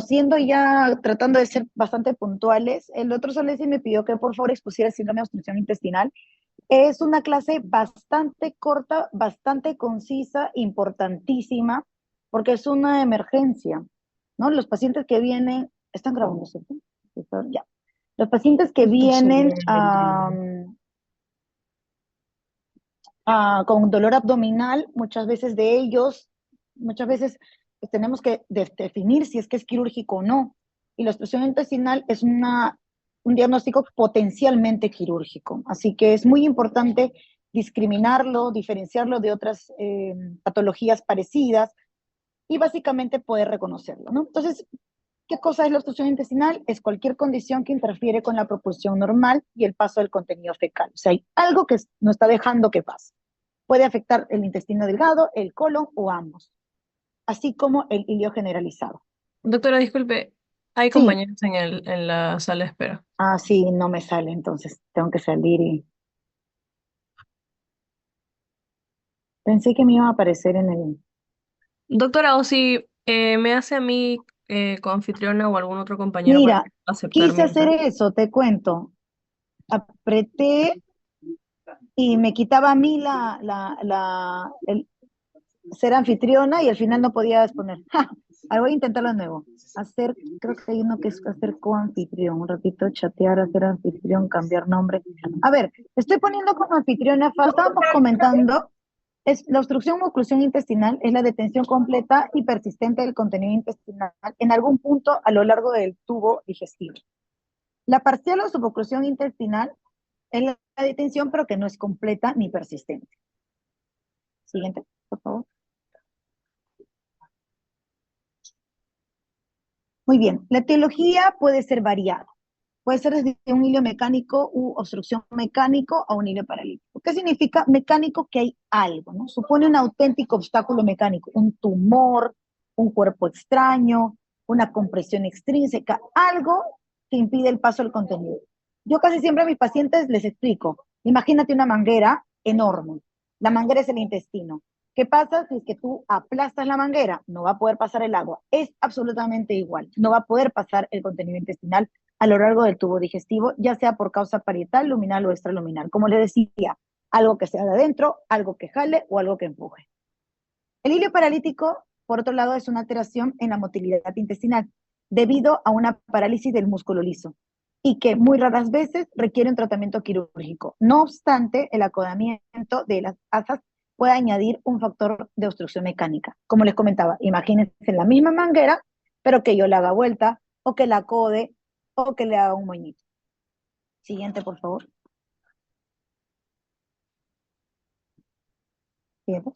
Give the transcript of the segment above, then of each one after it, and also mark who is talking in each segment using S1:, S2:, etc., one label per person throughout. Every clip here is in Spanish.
S1: siendo ya, tratando de ser bastante puntuales, el otro Solesi me pidió que por favor expusiera el síndrome de obstrucción intestinal. Es una clase bastante corta, bastante concisa, importantísima, porque es una emergencia, ¿no? Los pacientes que vienen, están grabando, ¿cierto? Ya. Los pacientes que
S2: Justo
S1: vienen
S2: subieron el video.
S1: con dolor abdominal, muchas veces tenemos que definir si es que es quirúrgico o no. Y la obstrucción intestinal es un diagnóstico potencialmente quirúrgico. Así que es muy importante discriminarlo, diferenciarlo de otras patologías parecidas y básicamente poder reconocerlo, ¿no? Entonces, ¿qué cosa es la obstrucción intestinal? Es cualquier condición que interfiere con la propulsión normal y el paso del contenido fecal. O sea, hay algo que no está dejando que pase. Puede afectar el intestino delgado, el colon o ambos, así como el ilio generalizado.
S2: Doctora, disculpe, hay
S1: Sí,
S2: compañeros en la sala de espera.
S1: sí, no me sale, entonces tengo que salir y pensé que me iba a aparecer en el...
S2: Doctora, o si me hace a mí coanfitriona o algún otro compañero para
S1: Mira,
S2: aceptar
S1: quise hacer
S2: mientras.
S1: eso, te cuento. Apreté y me quitaba a mí el ser anfitriona y al final no podía exponer. ¡Ja! Ahora voy a intentarlo de nuevo. Hacer, creo que hay uno que es hacer coanfitrión. Un ratito chatear, hacer anfitrión, cambiar nombre. A ver, estoy poniendo como anfitriona, estábamos comentando, es la obstrucción o oclusión intestinal es la detención completa y persistente del contenido intestinal en algún punto a lo largo del tubo digestivo. La parcial o suboclusión intestinal es la detención, pero que no es completa ni persistente. Siguiente, por favor. Muy bien, la etiología puede ser variada. Puede ser desde un hilo mecánico u obstrucción mecánico a un hilo paralítico. ¿Qué significa mecánico? Que hay algo, ¿no? Supone un auténtico obstáculo mecánico, un tumor, un cuerpo extraño, una compresión extrínseca, algo que impide el paso del contenido. Yo casi siempre a mis pacientes les explico, imagínate una manguera enorme. La manguera es el intestino. ¿Qué pasa si es que tú aplastas la manguera? No va a poder pasar el agua. Es absolutamente igual. No va a poder pasar el contenido intestinal a lo largo del tubo digestivo, ya sea por causa parietal, luminal o extraluminal. Como les decía, algo que sea de adentro, algo que jale o algo que empuje. El hilo paralítico, por otro lado, es una alteración en la motilidad intestinal debido a una parálisis del músculo liso y que muy raras veces requiere un tratamiento quirúrgico. No obstante, el acodamiento de las asas puede añadir un factor de obstrucción mecánica. Como les comentaba, imagínense la misma manguera, pero que yo la haga vuelta o que la acode o que le haga un moñito. Siguiente, por favor. Siguiente.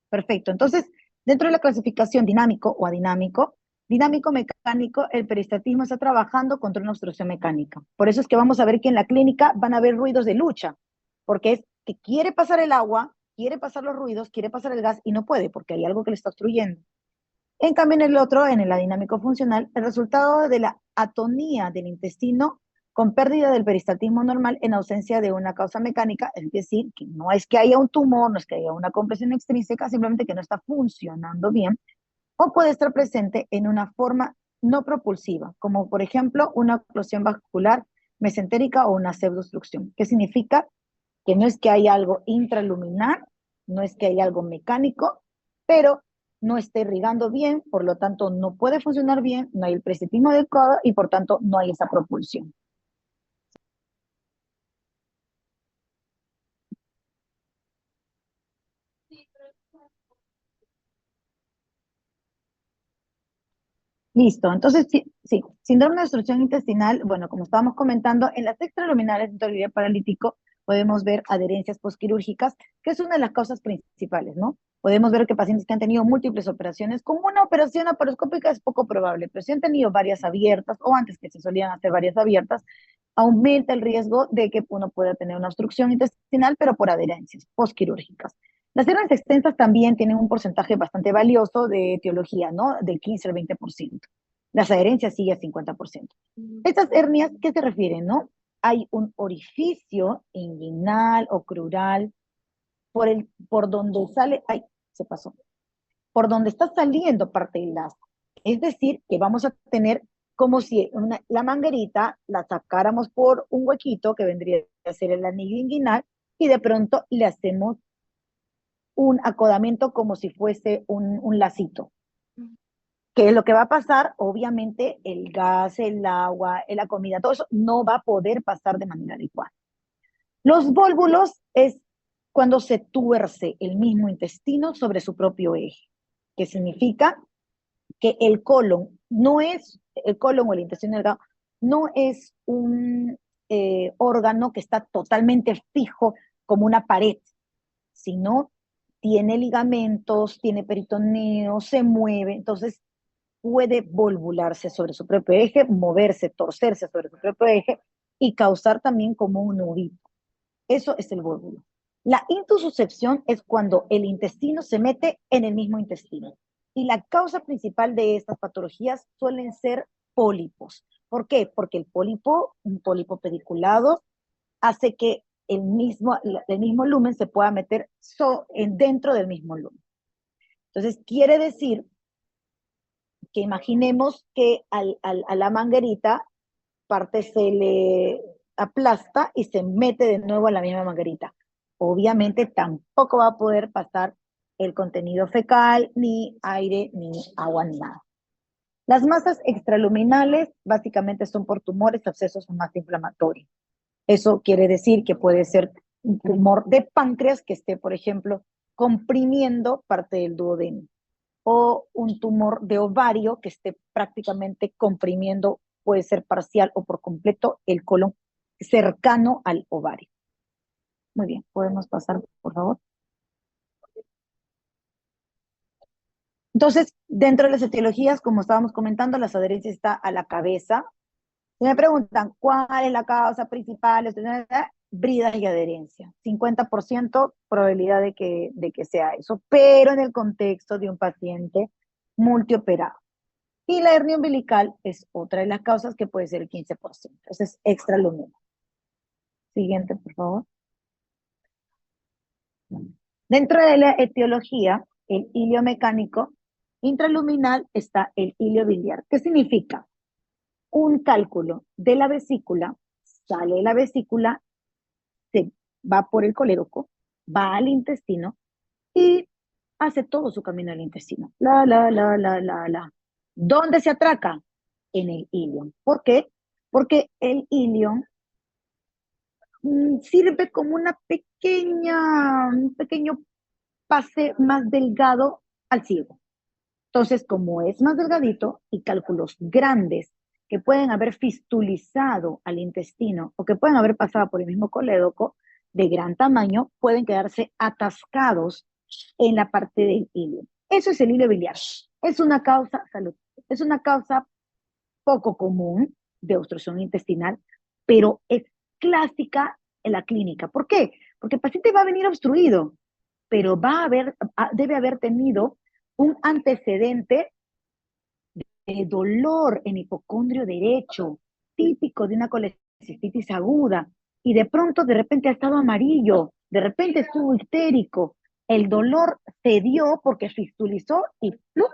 S1: Perfecto. Entonces, dentro de la clasificación dinámico o adinámico, dinámico mecánico, el peristatismo está trabajando contra una obstrucción mecánica. Por eso es que vamos a ver que en la clínica van a haber ruidos de lucha, porque es que quiere pasar el agua, quiere pasar los ruidos, quiere pasar el gas y no puede porque hay algo que le está obstruyendo. En cambio, en el otro, en el adinámico funcional, el resultado de la atonía del intestino con pérdida del peristaltismo normal en ausencia de una causa mecánica, es decir, que no es que haya un tumor, no es que haya una compresión extrínseca, simplemente que no está funcionando bien, o puede estar presente en una forma no propulsiva, como por ejemplo una oclusión vascular mesentérica o una pseudoobstrucción, que significa que no es que haya algo intraluminar, no es que haya algo mecánico, pero no está irrigando bien, por lo tanto no puede funcionar bien, no hay el presentismo adecuado y por tanto no hay esa propulsión. Listo, entonces sí, sí, síndrome de obstrucción intestinal, bueno, como estábamos comentando, en las extraluminales de dentro paralítico podemos ver adherencias posquirúrgicas, que es una de las causas principales, ¿no? Podemos ver que pacientes que han tenido múltiples operaciones, con una operación laparoscópica es poco probable, pero si han tenido varias abiertas o antes que se solían hacer varias abiertas, aumenta el riesgo de que uno pueda tener una obstrucción intestinal, pero por adherencias posquirúrgicas. Las hernias extensas también tienen un porcentaje bastante valioso de etiología, ¿no? Del 15 al 20%. Las adherencias sí al 50%. Estas hernias, ¿qué se refieren, no? Hay un orificio inguinal o crural por donde sale, ay, se pasó, por donde está saliendo parte del gas. Es decir, que vamos a tener como si la manguerita la sacáramos por un huequito que vendría a ser el anillo inguinal y de pronto le hacemos un acodamiento como si fuese un lacito. ¿Qué es lo que va a pasar? Obviamente el gas, el agua, la comida, todo eso no va a poder pasar de manera adecuada. Los vólvulos es cuando se tuerce el mismo intestino sobre su propio eje, que significa que el colon o el intestino delgado no es un órgano que está totalmente fijo como una pared, sino tiene ligamentos, tiene peritoneo, se mueve, entonces puede volvularse sobre su propio eje, moverse, torcerse sobre su propio eje y causar también como un nudito. Eso es el vólvulo. La intususcepción es cuando el intestino se mete en el mismo intestino. Y la causa principal de estas patologías suelen ser pólipos. ¿Por qué? Porque un pólipo pediculado, hace que el mismo lumen se pueda meter dentro del mismo lumen. Entonces, quiere decir que imaginemos que a la manguerita parte se le aplasta y se mete de nuevo a la misma manguerita. Obviamente tampoco va a poder pasar el contenido fecal, ni aire, ni agua, ni nada. Las masas extraluminales básicamente son por tumores, abscesos o masa inflamatoria. Eso quiere decir que puede ser un tumor de páncreas que esté, por ejemplo, comprimiendo parte del duodeno, o un tumor de ovario que esté prácticamente comprimiendo, puede ser parcial o por completo, el colon cercano al ovario. Muy bien, podemos pasar, por favor. Entonces, dentro de las etiologías, como estábamos comentando, las adherencias está a la cabeza. Si me preguntan cuál es la causa principal, bridas y adherencia. 50% probabilidad de que sea eso, pero en el contexto de un paciente multioperado. Y la hernia umbilical es otra de las causas que puede ser el 15%. Entonces, extraluminal. Siguiente, por favor. Dentro de la etiología, el hilio mecánico, intraluminal está el hilio biliar. ¿Qué significa? Un cálculo de la vesícula, sale de la vesícula, se va por el colédoco, va al intestino y hace todo su camino al intestino. La. ¿Dónde se atraca? En el ilion. ¿Por qué? Porque el ilion sirve como un pequeño pase más delgado al ciego. Entonces, como es más delgadito y cálculos grandes que pueden haber fistulizado al intestino o que pueden haber pasado por el mismo colédoco de gran tamaño, pueden quedarse atascados en la parte del hilo. Eso es el hilo biliar. Es una causa poco común de obstrucción intestinal, pero es clásica en la clínica. ¿Por qué? Porque el paciente va a venir obstruido, pero debe haber tenido un antecedente de dolor en hipocondrio derecho, típico de una colecistitis aguda, y de pronto, de repente ha estado amarillo, de repente estuvo histérico, el dolor se dio porque fistulizó y ¡plup!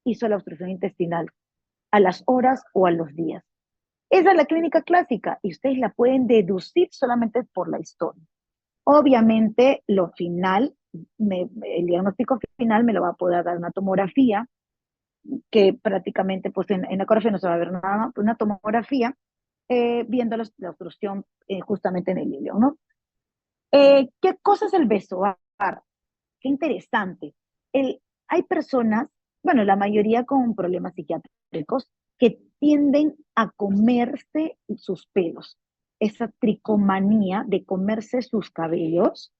S1: Hizo la obstrucción intestinal a las horas o a los días. Esa es la clínica clásica y ustedes la pueden deducir solamente por la historia. Obviamente, el diagnóstico final me lo va a poder dar una tomografía, que prácticamente pues en la ecografía no se va a ver nada, una tomografía viendo la obstrucción justamente en el hilo, ¿no? ¿Qué cosa es el besoar? Qué interesante. Hay personas, bueno, la mayoría con problemas psiquiátricos, que tienden a comerse sus pelos. Esa tricomanía de comerse sus cabellos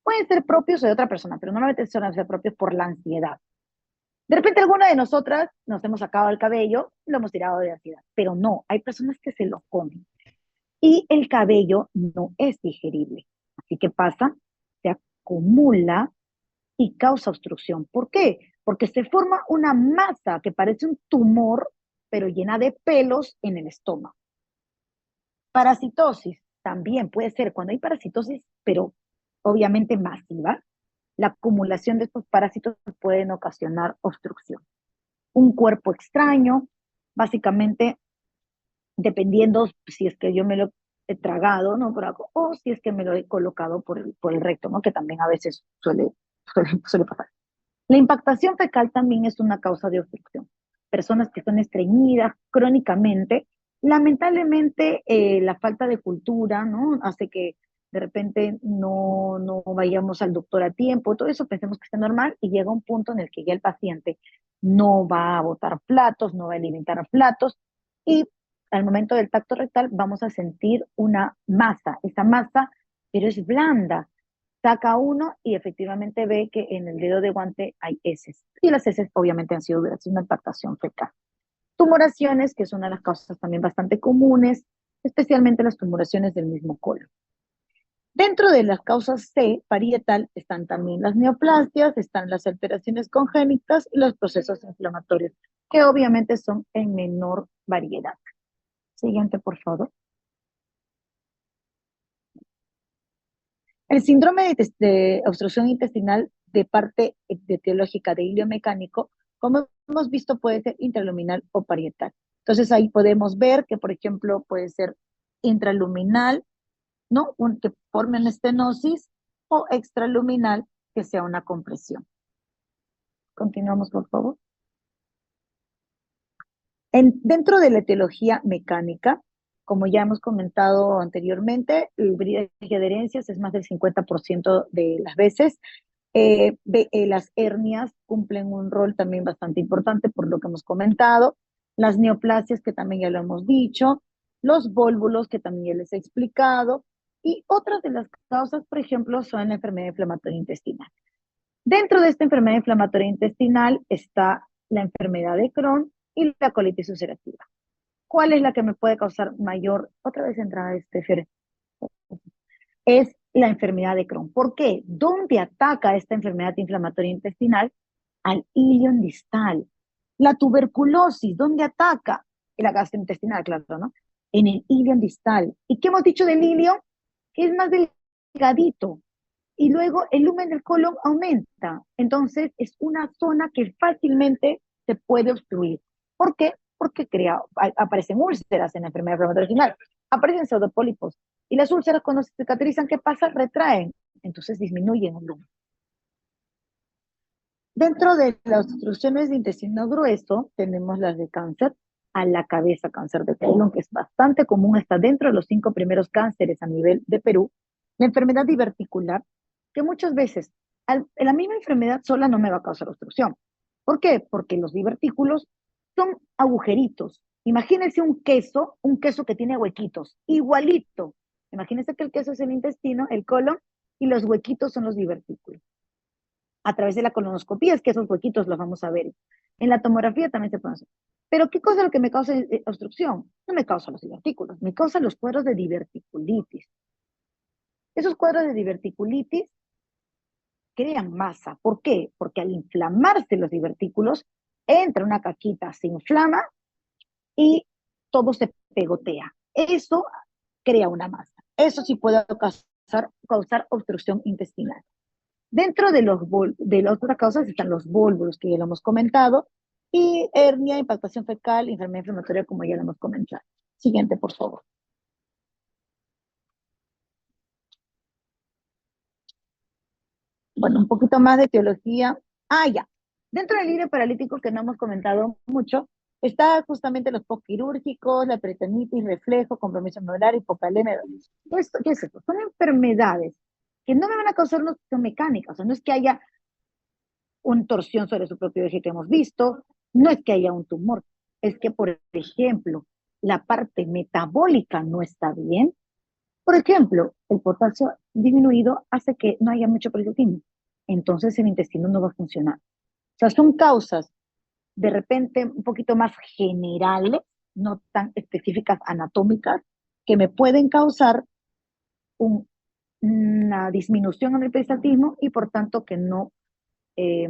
S1: pueden ser propios o de otra persona, pero normalmente son propios por la ansiedad. De repente alguna de nosotras nos hemos sacado el cabello, lo hemos tirado de ansiedad, pero no, hay personas que se lo comen. Y el cabello no es digerible. Así que pasa, se acumula y causa obstrucción. ¿Por qué? Porque se forma una masa que parece un tumor, pero llena de pelos en el estómago. Parasitosis también puede ser cuando hay parasitosis, pero obviamente masiva, la acumulación de estos parásitos pueden ocasionar obstrucción. un cuerpo extraño, básicamente dependiendo si es que yo me lo he tragado, ¿no? Por algo, o si es que me lo he colocado por el recto, ¿no? Que también a veces suele pasar. La impactación fecal también es una causa de obstrucción. Personas que están estreñidas crónicamente, lamentablemente la falta de cultura, ¿no? Hace que de repente no vayamos al doctor a tiempo, todo eso pensemos que está normal y llega un punto en el que ya el paciente no va a botar platos, no va a alimentar platos y al momento del tacto rectal vamos a sentir una masa, esa masa, pero es blanda, saca uno y efectivamente ve que en el dedo de guante hay heces. Y las heces obviamente han sido gracias a una impactación fecal. Tumoraciones, que es una de las causas también bastante comunes, especialmente las tumoraciones del mismo colon. Dentro de las causas C, parietal, están también las neoplasias, están las alteraciones congénitas y los procesos inflamatorios, que obviamente son en menor variedad. Siguiente, por favor. El síndrome de obstrucción intestinal de parte etiológica de hilio mecánico, como hemos visto, puede ser intraluminal o parietal. Entonces ahí podemos ver que, por ejemplo, puede ser intraluminal, ¿no? Que forme una estenosis, o extraluminal, que sea una compresión. Continuamos, por favor. Dentro de la etiología mecánica, como ya hemos comentado anteriormente, el bridaje de adherencias es más del 50% de las veces. Las hernias cumplen un rol también bastante importante por lo que hemos comentado, las neoplasias que también ya lo hemos dicho, los vólvulos que también ya les he explicado, y otras de las causas, por ejemplo, son la enfermedad inflamatoria intestinal. Dentro de esta enfermedad inflamatoria intestinal está la enfermedad de Crohn y la colitis ulcerativa. ¿Cuál es la que me puede causar mayor, otra vez entrada Fiore? Es la enfermedad de Crohn. ¿Por qué? ¿Dónde ataca esta enfermedad inflamatoria intestinal? Al ilion distal. La tuberculosis, ¿dónde ataca? La gastrointestinal, claro, ¿no? En el ilion distal. ¿Y qué hemos dicho del ilion? Que es más delgadito. Y luego el lumen del colon aumenta. Entonces es una zona que fácilmente se puede obstruir. ¿Por qué? Porque aparecen úlceras en la enfermedad inflamatoria intestinal, aparecen pseudopólipos. Y las úlceras cuando se cicatrizan, ¿qué pasa? Retraen. Entonces disminuyen el lumen. Dentro de las obstrucciones de intestino grueso, tenemos las de cáncer a la cabeza, cáncer de colon, que es bastante común, está dentro de los 5 primeros cánceres a nivel de Perú. La enfermedad diverticular, que muchas veces la misma enfermedad sola no me va a causar obstrucción. ¿Por qué? Porque los divertículos son agujeritos. Imagínense un queso que tiene huequitos, igualito. Imagínense que el queso es el intestino, el colon, y los huequitos son los divertículos. A través de la colonoscopía es que esos huequitos los vamos a ver. En la tomografía también se puede hacer. Pero ¿qué cosa es lo que me causa obstrucción? No me causa los divertículos, me causa los cuadros de diverticulitis. Esos cuadros de diverticulitis crean masa. ¿Por qué? Porque al inflamarse los divertículos, entra una caquita, se inflama y todo se pegotea. Eso crea una masa. Eso sí puede causar obstrucción intestinal. Dentro de las otras causas están los vólvulos, que ya lo hemos comentado, y hernia, impactación fecal, enfermedad inflamatoria, como ya lo hemos comentado. Siguiente, por favor. Bueno, un poquito más de teología. Ya. Dentro del libro paralítico, que no hemos comentado mucho, está justamente los postquirúrgicos, la peritonitis, reflejo, compromiso medular, hipocalemia. ¿Qué es esto? Son enfermedades que no me van a causar una cuestión mecánica, o sea, no es que haya una torsión sobre su propio eje que hemos visto, no es que haya un tumor, es que, por ejemplo, la parte metabólica no está bien. Por ejemplo, el potasio disminuido hace que no haya mucho periodismo, entonces el intestino no va a funcionar. O sea, son causas de repente un poquito más generales, no tan específicas anatómicas, que me pueden causar una disminución en el peristaltismo y por tanto que no eh,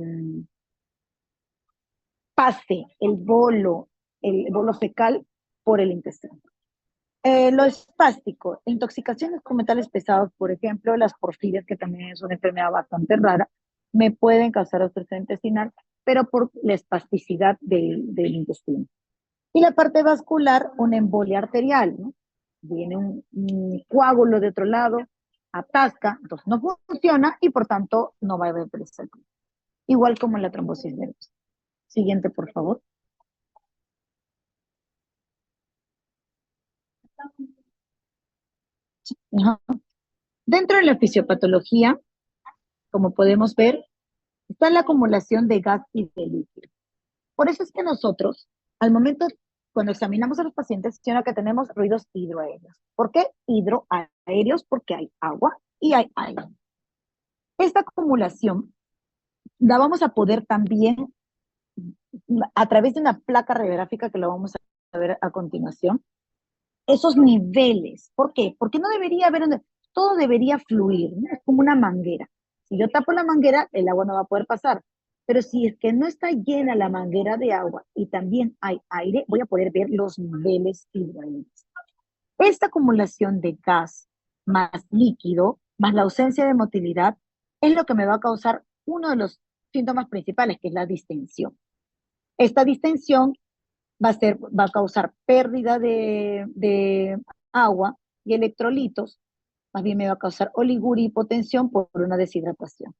S1: pase el bolo fecal por el intestino. Lo espástico, intoxicaciones con metales pesados, por ejemplo, las porfirias, que también es una enfermedad bastante rara, me pueden causar obstrucción intestinal pero por la espasticidad del intestino. Y la parte vascular, una embolia arterial, ¿no? Viene un coágulo de otro lado, atasca, entonces no funciona y por tanto no va a haber peristaltismo. Igual como la trombosis venosa. Siguiente, por favor. Ajá. Dentro de la fisiopatología, como podemos ver, está la acumulación de gas y de líquido. Por eso es que nosotros, al momento, cuando examinamos a los pacientes, sino que tenemos ruidos hidroaéreos. ¿Por qué hidroaéreos? Porque hay agua y hay aire. Esta acumulación la vamos a poder también, a través de una placa radiográfica que lo vamos a ver a continuación, esos niveles. ¿Por qué? Porque no debería haber, todo debería fluir, ¿no? Es como una manguera. Si yo tapo la manguera, el agua no va a poder pasar. Pero si es que no está llena la manguera de agua y también hay aire, voy a poder ver los niveles hidráulicos. Esta acumulación de gas más líquido, más la ausencia de motilidad, es lo que me va a causar uno de los síntomas principales, que es la distensión. Esta distensión va a causar pérdida de agua y electrolitos, más bien me va a causar oliguria y hipotensión por una deshidratación.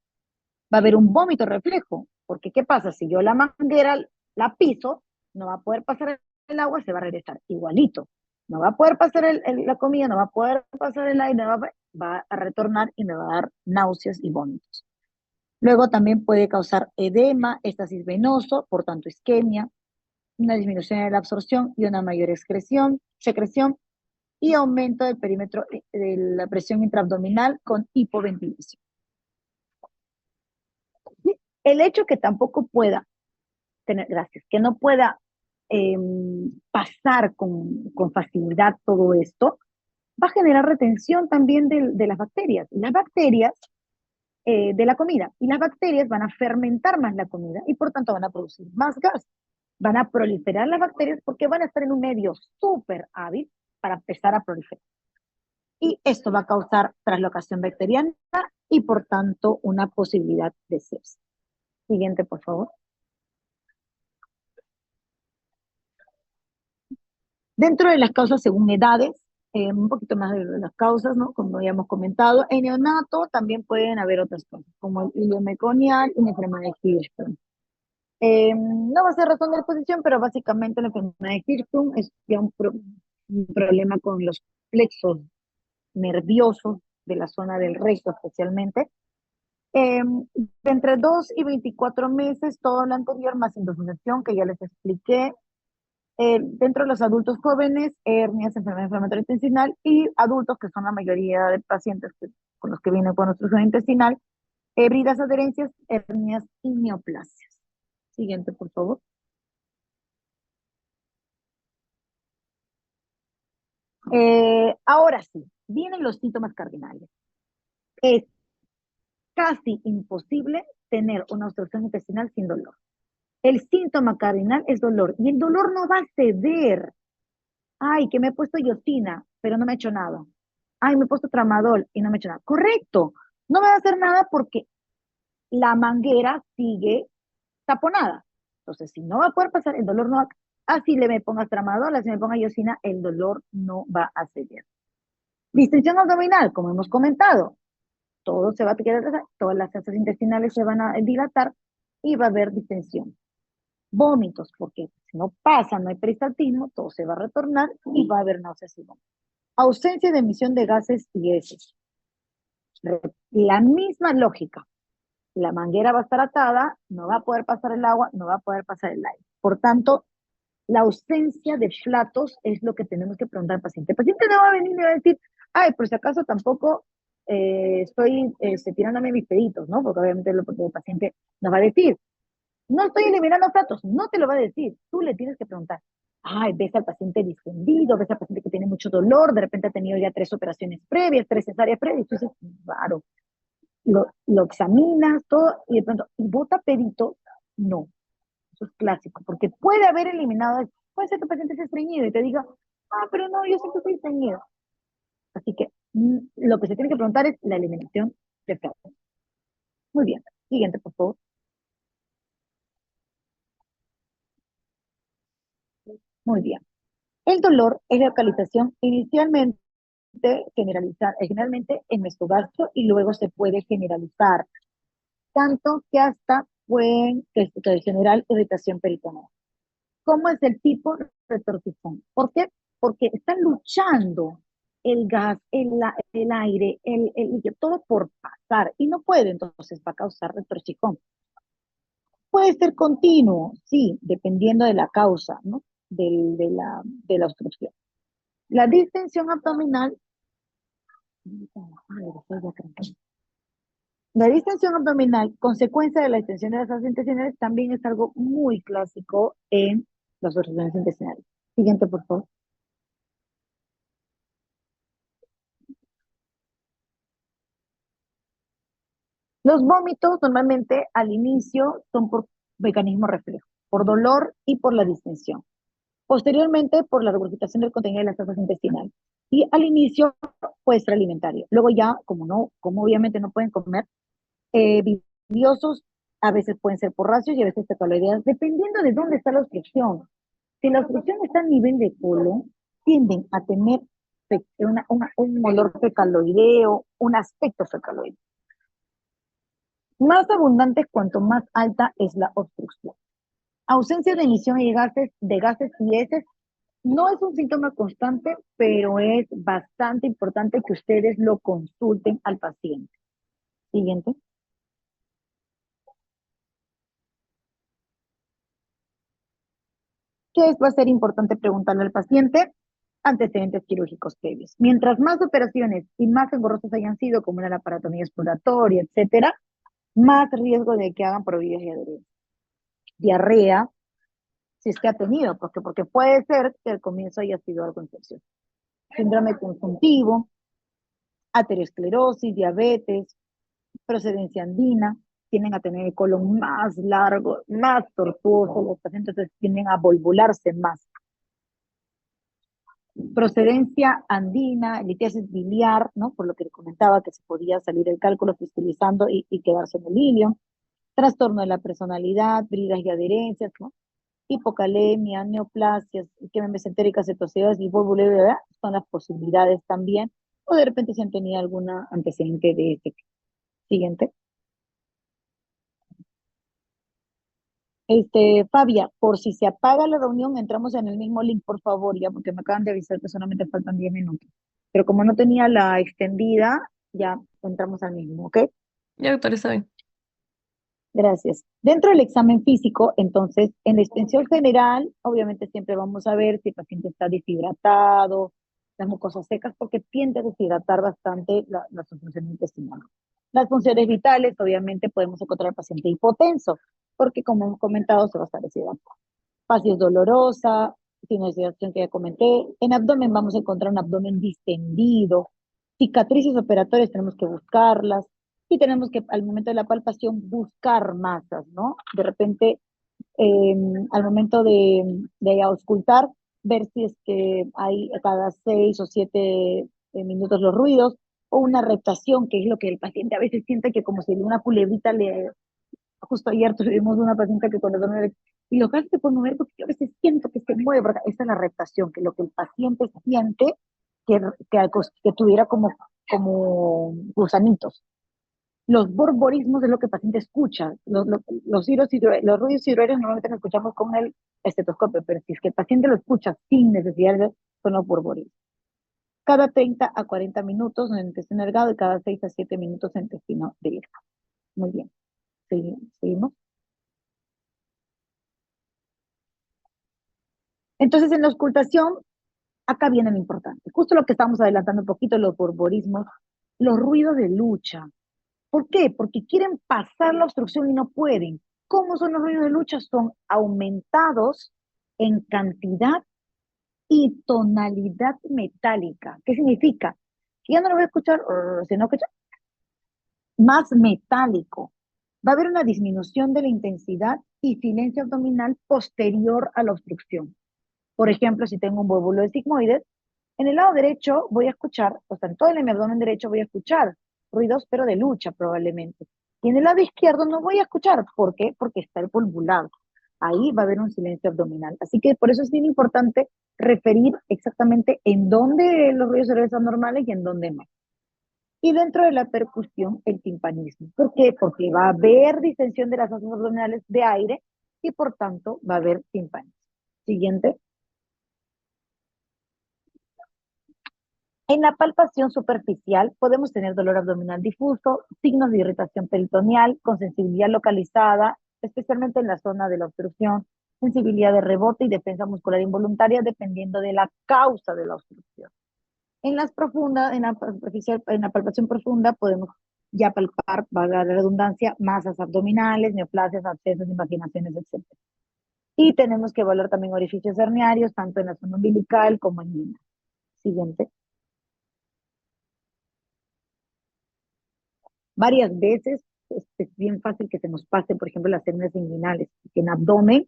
S1: Va a haber un vómito reflejo, porque ¿qué pasa? Si yo la manguera la piso, no va a poder pasar el agua, se va a regresar igualito. No va a poder pasar la comida, no va a poder pasar el aire, va a retornar y me va a dar náuseas y vómitos. Luego también puede causar edema, estasis venoso, por tanto isquemia, una disminución de la absorción y una mayor secreción y aumento del perímetro de la presión intraabdominal con hipoventilación. El hecho que tampoco pueda tener, gracias, que no pueda pasar con facilidad todo esto, va a generar retención también de las bacterias. Las bacterias de la comida. Y las bacterias van a fermentar más la comida y por tanto van a producir más gas. Van a proliferar las bacterias porque van a estar en un medio súper hábil para empezar a proliferar. Y esto va a causar traslocación bacteriana y por tanto una posibilidad de sepsis. Siguiente, por favor. Dentro de las causas según edades, un poquito más de las causas, ¿no? Como ya hemos comentado, en neonato también pueden haber otras cosas, como el hilo meconial y la enfermedad de Hirschsprung. No va a ser razón de exposición, pero básicamente la enfermedad de Hirschsprung es ya un problema con los plexos nerviosos de la zona del recto especialmente. Eh, de entre 2 y 24 meses, todo lo anterior, más indominación, que ya les expliqué. Dentro de los adultos jóvenes, hernias, enfermedad inflamatoria intestinal y adultos, que son la mayoría de pacientes con los que vienen con obstrucción intestinal, bridas, adherencias, hernias y neoplasias. Siguiente, por favor. Ahora sí, vienen los síntomas cardinales. Es casi imposible tener una obstrucción intestinal sin dolor. El síntoma cardinal es dolor y el dolor no va a ceder. Ay, que me he puesto iotina, pero no me ha hecho nada. Ay, me he puesto tramadol y no me ha hecho nada. Correcto, no me va a hacer nada porque la manguera sigue taponada. Entonces, si no va a poder pasar, el dolor no va. Así le me pongas tramadol, así me ponga iosina, el dolor no va a ceder. Distensión abdominal, como hemos comentado, todo se va a quedar, todas las heces intestinales se van a dilatar y va a haber distensión. Vómitos, porque si no pasa, no hay peristaltismo, todo se va a retornar y va a haber náuseas y vómitos. Ausencia de emisión de gases y heces. La misma lógica. La manguera va a estar atada, no va a poder pasar el agua, no va a poder pasar el aire. Por tanto, la ausencia de flatos es lo que tenemos que preguntar al paciente. El paciente no va a venir y va a decir, ay, por si acaso tampoco estoy tirándome mis peditos, ¿no? Porque obviamente el paciente nos va a decir, no estoy eliminando flatos, no te lo va a decir, tú le tienes que preguntar. Ay, ves al paciente distendido, ves al paciente que tiene mucho dolor, de repente ha tenido ya 3 operaciones previas, 3 cesáreas previas, y tú dices, claro, lo examinas todo y de pronto, ¿y bota pedito? No, eso es clásico, porque puede haber eliminado, puede ser que el paciente esté estreñido y te diga, ah, pero no, yo siempre estoy estreñido. Así que lo que se tiene que preguntar es la eliminación de flatos. Muy bien, siguiente, por favor. Muy bien. El dolor es la localización inicialmente generalmente en mesogastro y luego se puede generalizar, tanto que hasta pueden generar irritación peritoneal. ¿Cómo es el tipo retortijón? ¿Por qué? Porque están luchando el gas, el aire, todo por pasar y no puede, entonces va a causar retortijón. Puede ser continuo, sí, dependiendo de la causa, ¿no? De la obstrucción. La distensión abdominal, la distensión abdominal, consecuencia de la distensión de las asas intestinales, también es algo muy clásico en las obstrucciones intestinales. Siguiente, por favor. Los vómitos normalmente al inicio son por mecanismo reflejo, por dolor y por la distensión. Posteriormente, por la regurgitación del contenido de las asas intestinales. Y al inicio puede ser alimentario. Luego ya, como obviamente no pueden comer, eh, biliosos, a veces pueden ser porráceos y a veces cefaloideas, dependiendo de dónde está la obstrucción. Si la obstrucción está a nivel de colon, tienden a tener un olor fecaloideo, un aspecto fecaloideo. Más abundante cuanto más alta es la obstrucción. Ausencia de emisión de gases y heces no es un síntoma constante, pero es bastante importante que ustedes lo consulten al paciente. Siguiente. Va a ser importante preguntarle al paciente? Antecedentes quirúrgicos previos. Mientras más operaciones y más engorrosas hayan sido, como una laparotomía exploratoria, etcétera, más riesgo de que hagan providas y adherencias. Diarrea, si es que ha tenido, porque puede ser que al comienzo haya sido algo infeccioso. Síndrome conjuntivo, aterosclerosis, diabetes, procedencia andina, tienden a tener el colon más largo, más tortuoso, los pacientes tienden a volvularse más. Procedencia andina, litiasis biliar, ¿no? Por lo que comentaba que se podía salir el cálculo fiscalizando y quedarse en el hilio. Trastorno de la personalidad, bridas y adherencias, ¿no? Hipocalemia, neoplasias, isquemia mesentérica, cetoacidosis y volvular, son las posibilidades también. O de repente se han tenido alguna antecedente de este. Siguiente. Fabia, por si se apaga la reunión, entramos en el mismo link, por favor, ya, porque me acaban de avisar que solamente faltan 10 minutos. Pero como no tenía la extendida, ya entramos al mismo, ¿ok?
S2: Ya, doctor, está bien.
S1: Gracias. Dentro del examen físico, entonces, en la extensión general, obviamente siempre vamos a ver si el paciente está deshidratado, las mucosas secas, porque tiende a deshidratar bastante la función intestinal. Las funciones vitales, obviamente podemos encontrar al paciente hipotenso, porque como hemos comentado, se va a estar deshidratado. Facies dolorosa, sinosización que ya comenté. En abdomen vamos a encontrar un abdomen distendido. Cicatrices operatorias tenemos que buscarlas. Y tenemos que, al momento de la palpación, buscar masas, ¿no? De repente, al momento de auscultar, ver si es que hay cada 6 o 7 minutos los ruidos, o una reptación, que es lo que el paciente a veces siente que como si una culebrita le... Justo ayer tuvimos una paciente que cuando duerme, y los gases se pueden mover porque yo a veces siento que se mueve, ¿verdad? Esa es la reptación, que lo que el paciente siente que tuviera como gusanitos. Los borborismos es lo que el paciente escucha. Los ruidos hidroaéreos normalmente los escuchamos con el estetoscopio, pero si es que el paciente lo escucha sin necesidad son los borborismos. Cada 30 a 40 minutos en el intestino delgado y cada 6 a 7 minutos en el intestino delgado. Muy bien. Seguimos. Entonces, en la auscultación, acá viene lo importante. Justo lo que estamos adelantando un poquito, los borborismos, los ruidos de lucha. ¿Por qué? Porque quieren pasar la obstrucción y no pueden. ¿Cómo son los ruidos de lucha? Son aumentados en cantidad y tonalidad metálica. ¿Qué significa? Que ya no lo voy a escuchar, sino que más metálico. Va a haber una disminución de la intensidad y silencio abdominal posterior a la obstrucción. Por ejemplo, si tengo un volvulo de sigmoides, en el lado derecho voy a escuchar, o sea, en todo el mi abdomen derecho voy a escuchar ruidos, pero de lucha probablemente. Y en el lado izquierdo no voy a escuchar. ¿Por qué? Porque está el volvulado. ahí va a haber un silencio abdominal. Así que por eso es bien importante referir exactamente en dónde los ruidos cerebrales son normales y en dónde no. Y dentro de la percusión, el timpanismo. ¿Por qué? Porque va a haber distensión de las fosas abdominales de aire y por tanto va a haber timpanismo. Siguiente. En la palpación superficial podemos tener dolor abdominal difuso, signos de irritación peritoneal, con sensibilidad localizada, especialmente en la zona de la obstrucción, sensibilidad de rebote y defensa muscular involuntaria dependiendo de la causa de la obstrucción. En las profundas, en la superficial, en la palpación profunda podemos ya palpar, valga la redundancia, masas abdominales, neoplasias, abscesos, invaginaciones, etc. Y tenemos que evaluar también orificios herniarios, tanto en la zona umbilical como en la siguiente. Varias veces es bien fácil que se nos pase, por ejemplo, las hernias inguinales, que en abdomen,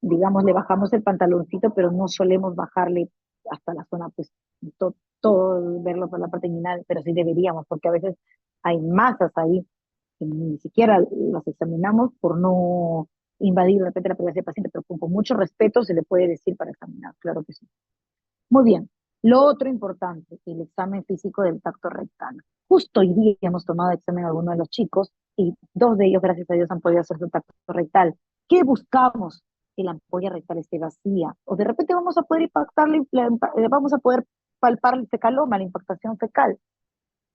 S1: digamos, le bajamos el pantaloncito, pero no solemos bajarle hasta la zona, pues, todo verlo por la parte inguinal, pero sí deberíamos, porque a veces hay masas ahí que ni siquiera las examinamos por no invadir de repente la privacidad del paciente, pero con mucho respeto se le puede decir para examinar, claro que sí. Muy bien. Lo otro importante, el examen físico del tacto rectal. Justo hoy día hemos tomado examen a algunos de los chicos y dos de ellos, gracias a Dios, han podido hacer su tacto rectal. ¿Qué buscamos? Que la ampolla rectal esté vacía. O de repente vamos a poder impactarle, vamos a poder palpar el fecaloma, la impactación fecal.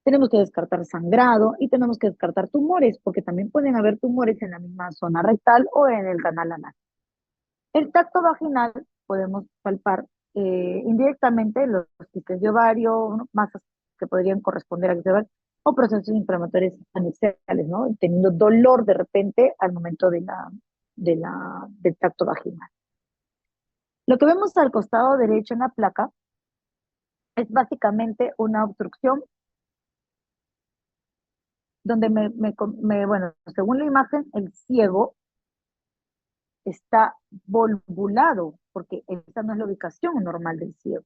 S1: Tenemos que descartar sangrado y tenemos que descartar tumores, porque también pueden haber tumores en la misma zona rectal o en el canal anal. El tacto vaginal podemos palpar indirectamente los quistes de ovario, ¿no? Masas que podrían corresponder a quistes de ovario, o procesos inflamatorios anexiales, ¿no? Teniendo dolor de repente al momento del tacto vaginal. Lo que vemos al costado derecho en la placa es básicamente una obstrucción donde bueno, según la imagen, el ciego está volvulado, porque esa no es la ubicación normal del ciego.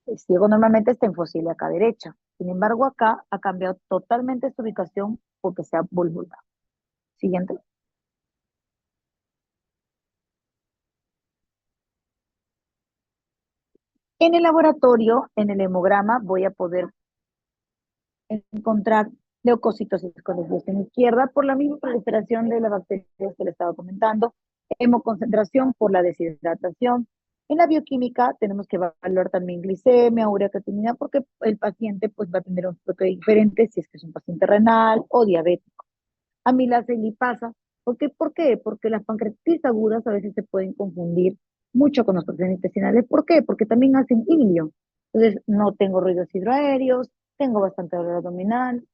S1: El ciego normalmente está en fosilia acá derecha. Sin embargo, acá ha cambiado totalmente su ubicación porque se ha volvulado. Siguiente. En el laboratorio, en el hemograma, voy a poder encontrar leucocitosis con desviación izquierda por la misma proliferación de las bacterias que le estaba comentando, hemoconcentración por la deshidratación. En la bioquímica tenemos que evaluar también glicemia, urea creatinina, porque el paciente pues, va a tener un enfoque diferente si es que es un paciente renal o diabético. Amilasa y lipasa. ¿Por qué? Porque las pancreatitis agudas a veces se pueden confundir mucho con los procesos intestinales. ¿Por qué? Porque también hacen ilio. Entonces, no tengo ruidos hidroaéreos, tengo bastante dolor abdominal,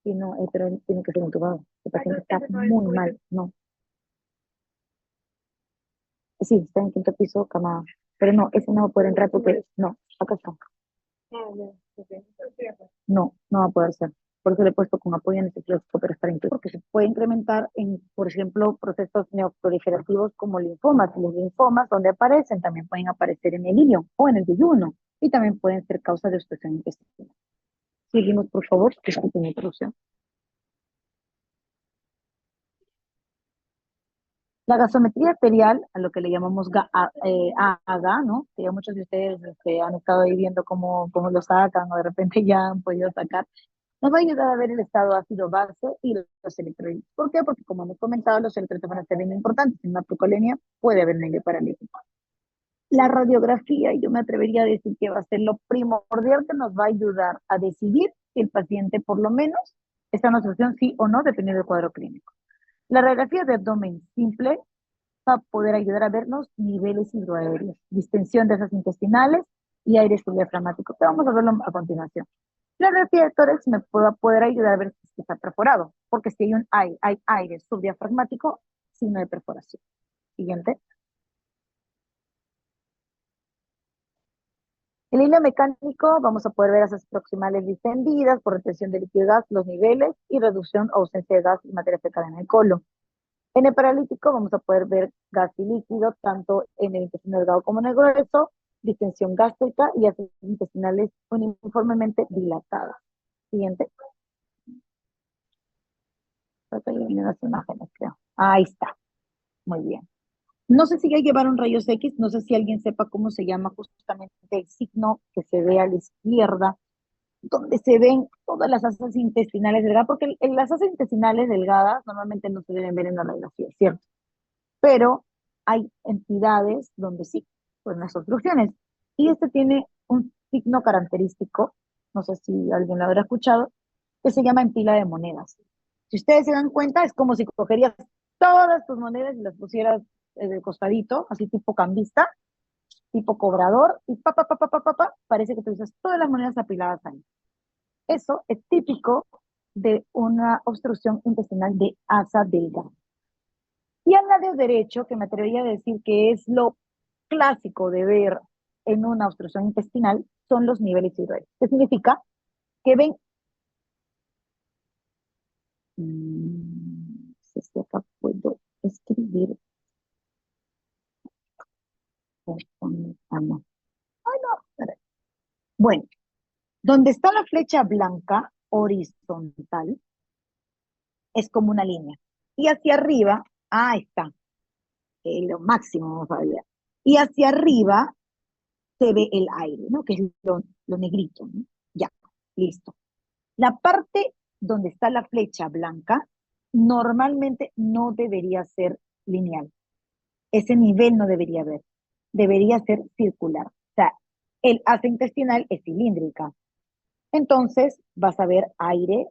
S1: y no, pero tiene que ser intubado. El paciente está muy mal, no. Sí, está en quinto piso, cama. Pero no, ese no va a poder entrar porque, no, acá está. No, no va a poder ser. Por eso le he puesto con apoyo anestesiológico, pero estar incluido. Porque se puede incrementar en, por ejemplo, procesos neoproliferativos como linfomas. Los linfomas, donde aparecen, también pueden aparecer en el ilio o en el yeyuno. Y también pueden ser causa de obstrucción intestinal. Seguimos, por favor. Disculpen mi introducción. La gasometría arterial, a lo que le llamamos AGA, ¿no? Que ya muchos de ustedes han estado ahí viendo cómo lo sacan o de repente ya han podido sacar, nos va a ayudar a ver el estado ácido base y los electrolitos. ¿Por qué? Porque como hemos comentado, los electrolitos van a ser bien importantes. En una procolemia puede haber medio paralítico. La radiografía, yo me atrevería a decir que va a ser lo primordial que nos va a ayudar a decidir si el paciente por lo menos está en una solución sí o no, dependiendo del cuadro clínico. La radiografía de abdomen simple va a poder ayudar a ver los niveles hidroaéreos, distensión de esas intestinales y aire subdiafragmático, que vamos a verlo a continuación. La radiografía de tórax me va a poder ayudar a ver si está perforado, porque si hay aire subdiafragmático, signo de perforación. Siguiente. El hilo mecánico, vamos a poder ver esas proximales distendidas por retención de líquido y gas, los niveles y reducción o ausencia de gas y materia fecal en el colon. En el paralítico vamos a poder ver gas y líquido tanto en el intestino delgado como en el grueso, distensión gástrica y ácidos intestinales uniformemente dilatadas. Siguiente. Creo que eliminé las imágenes, creo. Ahí está, muy bien. No sé si hay que llevar un rayos X, no sé si alguien sepa cómo se llama justamente el signo que se ve a la izquierda, donde se ven todas las asas intestinales delgadas, porque las asas intestinales delgadas normalmente no se deben ver en la radiografía, ¿cierto? Pero hay entidades donde sí, pues las obstrucciones. Y este tiene un signo característico, no sé si alguien lo habrá escuchado, que se llama en pila de monedas. Si ustedes se dan cuenta, es como si cogerías todas tus monedas y las pusieras de costadito, así tipo cambista, tipo cobrador, y parece que tú usas todas las monedas apiladas ahí. Eso es típico de una obstrucción intestinal de asa delgada. Y al lado derecho, que me atrevería a decir que es lo clásico de ver en una obstrucción intestinal, son los niveles tiroides. ¿Qué significa? Que ven, si es que acá puedo escribir, ah, no. Ay, no, espera. Bueno, donde está la flecha blanca horizontal, es como una línea. Y hacia arriba, ahí está, lo máximo, vamos a ver. Y hacia arriba se ve el aire, ¿no? Que es lo negrito, ¿no? Ya, listo. La parte donde está la flecha blanca normalmente no debería ser lineal. Ese nivel no debería haber. Debería ser circular. O sea, el asa intestinal es cilíndrica. Entonces vas a ver aire